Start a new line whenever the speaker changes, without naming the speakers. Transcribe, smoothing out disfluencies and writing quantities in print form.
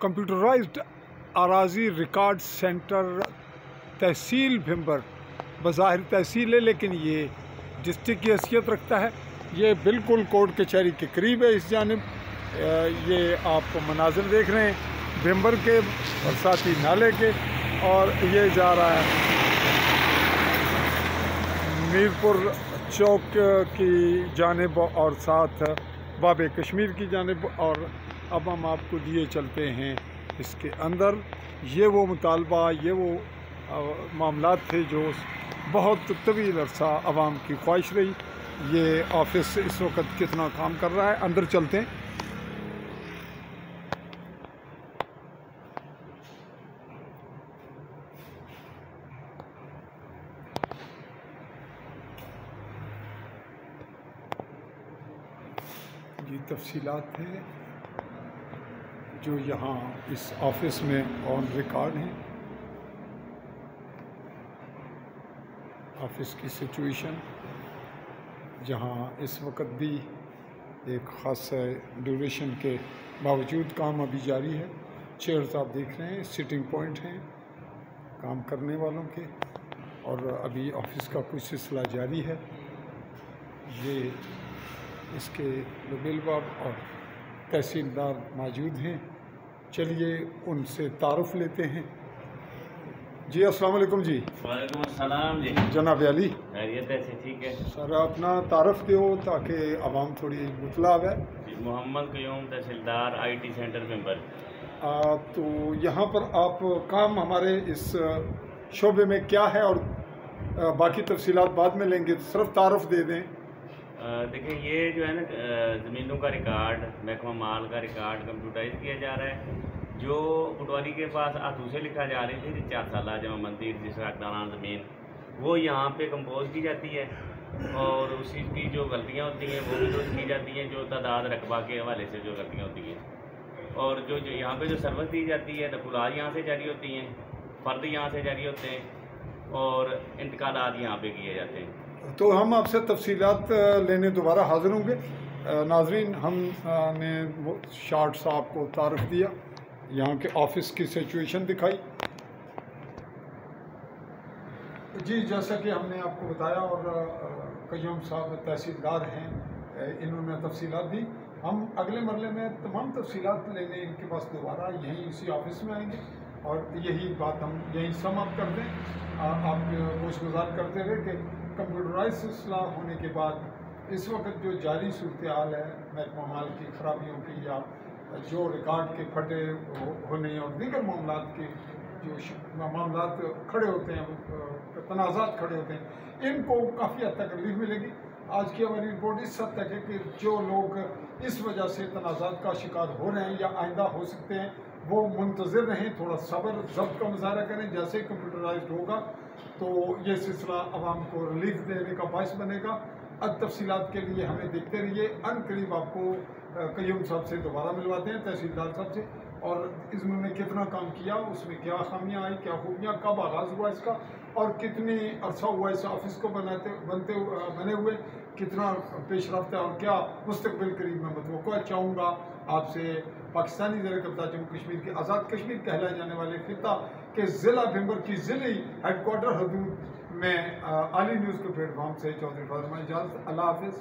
Computerised अराजी record centre तहसील भिम्बर बज़ाहिर तहसील है, लेकिन ये डिस्ट्रिक्ट की हैसियत रखता है। ये बिल्कुल कोर्ट कचहरी के करीब है। इस जानिब ये आप मनाज़िर देख रहे हैं भिम्बर के और साथ ही नाले के, और ये जा रहा है मीरपुर चौक की जानिब और साथ बाब कश्मीर की जानिब। और अब हम आपको दिए चलते हैं इसके अंदर। ये वो मुतालबा, ये वो मामलात थे जो बहुत तवील अरसा आवाम की ख्वाहिश रही। ये ऑफिस इस वक्त कितना काम कर रहा है, अंदर चलते हैं। ये तफसीलात हैं जो यहाँ इस ऑफिस में ऑन रिकॉर्ड हैं। ऑफिस की सिचुएशन जहाँ इस वक्त भी एक ख़ास ड्यूरेशन के बावजूद काम अभी जारी है। चेयर्स आप देख रहे हैं, सिटिंग पॉइंट हैं काम करने वालों के, और अभी ऑफिस का कुछ सिलसिला जारी है। ये इसके लबेलबाब और तहसीलदार मौजूद हैं। चलिए उनसे तारुफ़ लेते हैं। जी अस्सलाम वालेकुम जी।
वालेकुम अस्सलाम जी।
जनाब अली,
खैरियत है? ठीक है
सर, अपना तारुफ़ दो ताकि आवाम थोड़ी मुतला है।
मोहम्मद क़यूम, तहसीलदार, IT सेंटर मेंबर।
तो यहाँ पर आप काम हमारे इस शोबे में क्या है, और बाकी तफसीलात बाद में लेंगे, तो सिर्फ तारुफ़ दे दें।
देखिए, ये जो है ना ज़मीनों का रिकॉर्ड, महकमा माल का रिकॉर्ड कंप्यूटराइज किया जा रहा है। जो पटवारी के पास आतू से लिखा जा रही थी 4 साल जमा मंदिर जिस दाना ज़मीन, वो यहाँ पे कंपोज की जाती है, और उसी की जो गलतियाँ होती हैं वो भी दुरुस्त की जाती हैं, जो तादाद रकबा के हवाले से जो गलतियाँ होती हैं। और जो यहाँ पे जो सर्विस दी जाती है, दखलात यहाँ से जारी होती हैं, फ़र्द यहाँ से जारी होते हैं, और इंतकालात यहाँ पे किए जाते हैं।
तो हम आपसे तफसीलात लेने दोबारा हाज़िर होंगे। नाजरीन, हमने वो शार्ट सा आपको तारुफ़ दिया, यहाँ के ऑफिस की सिचुएशन दिखाई। जी, जैसा कि हमने आपको बताया, और क़यूम साहब तहसीलदार हैं, इन्होंने तफसीलात दी। हम अगले मरले में तमाम तफसीलात लेने इनके पास दोबारा यहीं इसी ऑफिस में आएंगे, और यही बात हम यहीं समाप्त कर दें। आप गुज़ार करते रहे कि कंप्यूटराइज सिलसिला होने के बाद इस वक्त जो जारी सूरत हाल है महकमा माल की खराबियों की, या जो रिकॉर्ड के फटे होने और दीगर मामलात के जो मामलात खड़े होते हैं, तनाज़ात खड़े होते हैं, इनको काफ़ी हद तक रिलीफ मिलेगी। आज की हमारी रिपोर्ट इस हद तक है कि जो लोग इस वजह से तनाज़ात का शिकार हो रहे हैं या आइंदा हो सकते हैं, वो मुंतज़िर रहें, थोड़ा सब्र ज़ब्त का मुज़ाहरा करें। जैसे ही कंप्यूटराइज्ड होगा तो ये सिलसिला आवाम को रिलीफ देने का बायस बनेगा। अब तफसीलात के लिए हमें देखते रहिए। अनकरीब आपको क़यूम साहब से दोबारा मिलवाते हैं, तहसीलदार साहब से, और इन्होंने कितना काम किया, उसमें क्या खामियाँ आई, क्या खूबियाँ, कब आगाज़ हुआ इसका, और कितनी अरसा हुआ इस ऑफिस को बने हुए, कितना पेश रफ्त है, और क्या मुस्तक़बिल करीब में मतवक़्क़ा। चाहूँगा आपसे पाकिस्तानी ज़ेर कब्ज़ा जम्मू कश्मीर के आज़ाद कश्मीर कहलाए जाने वाले खिता के ज़िला भिम्बर की ज़िली हेडक्वार्टर हदूद में आली न्यूज़ के प्लेटफॉर्म से चौधरी फातिमा इजाज़त। अल्लाह हाफ़िज़।